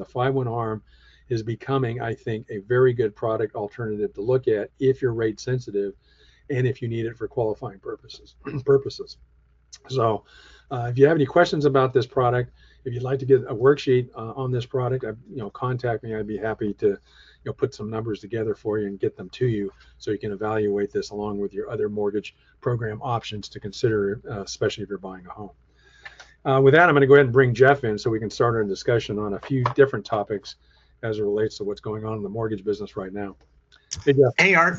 The 5/1 ARM is becoming, I think, a very good product alternative to look at if you're rate sensitive and if you need it for qualifying purposes. So if you have any questions about this product, if you'd like to get a worksheet on this product, contact me. I'd be happy to put some numbers together for you and get them to you so you can evaluate this along with your other mortgage program options to consider, especially if you're buying a home. With that, I'm going to go ahead and bring Jeff in so we can start our discussion on a few different topics as it relates to what's going on in the mortgage business right now. Hey, Jeff. Hey, Art.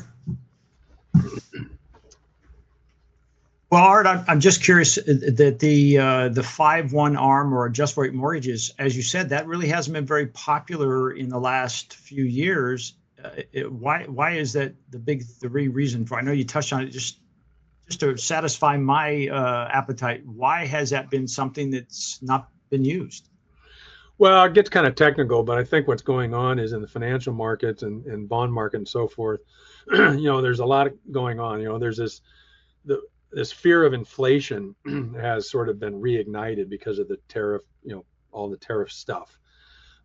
Well, Art, I'm just curious that the 5/1 ARM or adjustable rate mortgages, as you said, that really hasn't been very popular in the last few years. Why is that the reason for? I know you touched on it just to satisfy my appetite. Why has that been something that's not been used? Well, it gets kind of technical, but I think what's going on is in the financial markets and bond market and so forth, there's a lot going on. There's this fear of inflation has sort of been reignited because of the tariff, all the tariff stuff.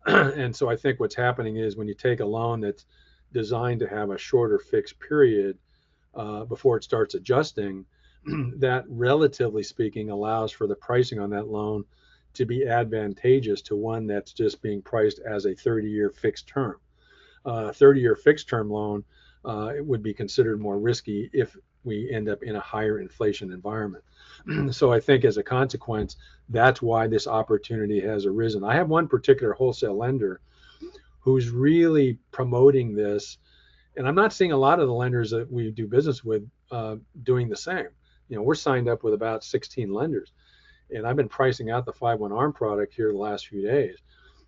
And so I think what's happening is when you take a loan that's designed to have a shorter fixed period before it starts adjusting, that relatively speaking allows for the pricing on that loan to be advantageous to one that's just being priced as a 30-year fixed term. A 30-year fixed term loan it would be considered more risky if we end up in a higher inflation environment. So I think as a consequence, that's why this opportunity has arisen. I have one particular wholesale lender who's really promoting this, and I'm not seeing a lot of the lenders that we do business with doing the same. We're signed up with about 16 lenders, and I've been pricing out the 5/1 ARM product here the last few days.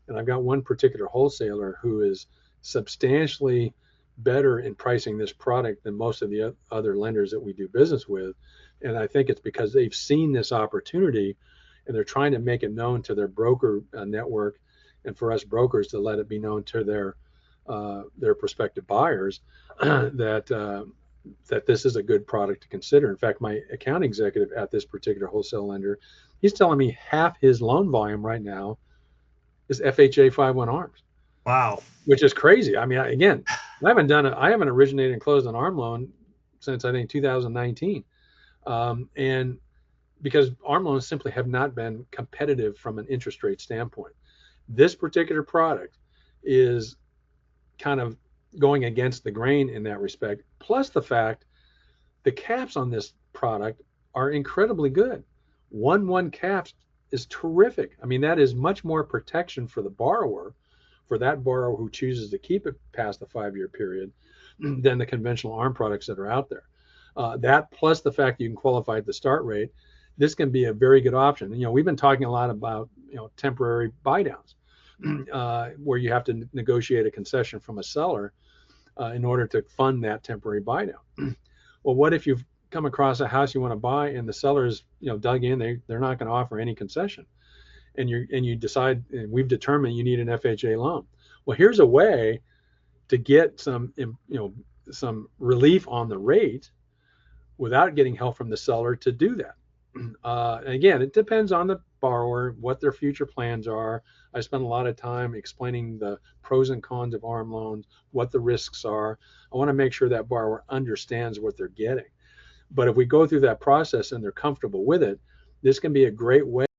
And I've got one particular wholesaler who is substantially better in pricing this product than most of the other lenders that we do business with. And I think it's because they've seen this opportunity and they're trying to make it known to their broker network and for us brokers to let it be known to their prospective buyers that this is a good product to consider. In fact, my account executive at this particular wholesale lender, he's telling me half his loan volume right now is FHA 5/1 ARMs. Wow. Which is crazy. I mean, again, I haven't originated and closed an ARM loan since I think 2019. And because ARM loans simply have not been competitive from an interest rate standpoint. This particular product is kind of going against the grain in that respect. Plus the fact the caps on this product are incredibly good. 1/1 caps is terrific. I mean, that is much more protection for the borrower, for that borrower who chooses to keep it past the 5-year period than the conventional ARM products that are out there. That plus the fact that you can qualify at the start rate, this can be a very good option. We've been talking a lot about temporary buy downs where you have to negotiate a concession from a seller in order to fund that temporary buy down. Well, what if you've come across a house you want to buy and the seller's dug in, they're not going to offer any concession, and you decide, and we've determined you need an FHA loan. Well, here's a way to get some relief on the rate without getting help from the seller to do that. Again, it depends on the borrower, what their future plans are. I spend a lot of time explaining the pros and cons of ARM loans, what the risks are. I want to make sure that borrower understands what they're getting. But if we go through that process and they're comfortable with it, this can be a great way